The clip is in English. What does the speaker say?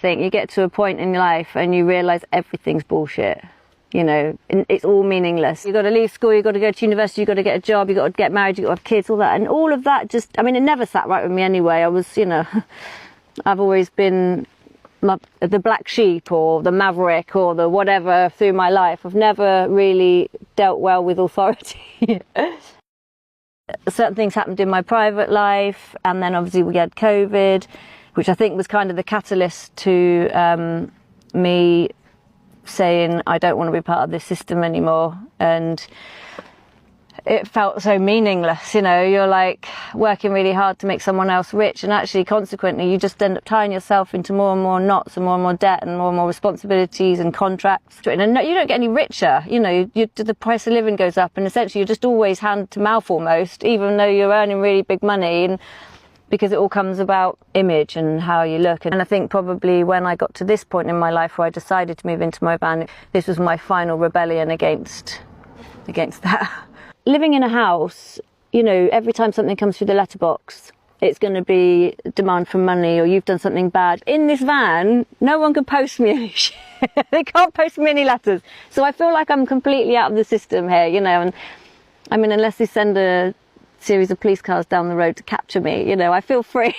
think you get to a point in life and you realise everything's bullshit. You know, it's all meaningless. You've got to leave school, you've got to go to university, you've got to get a job, you've got to get married, you've got to have kids, all that. And all of that just, I mean, it never sat right with me anyway. I was, you know, I've always been the black sheep or the maverick or the whatever through my life. I've never really dealt well with authority. Certain things happened in my private life, and then obviously we had COVID, which I think was kind of the catalyst to me saying I don't want to be part of this system anymore. And it felt so meaningless, you know. You're like working really hard to make someone else rich, and actually consequently you just end up tying yourself into more and more knots and more debt and more responsibilities and contracts, and you don't get any richer. You know, the price of living goes up, and essentially you're just always hand to mouth almost, even though you're earning really big money, and because it all comes about image and how you look. And I think probably when I got to this point in my life where I decided to move into my van, this was my final rebellion against that. Living in a house, you know, every time something comes through the letterbox, it's going to be demand for money or you've done something bad. In this van, no one can post me any shit. They can't post me any letters. So I feel like I'm completely out of the system here, you know. And I mean, unless they send a series of police cars down the road to capture me, you know, I feel free.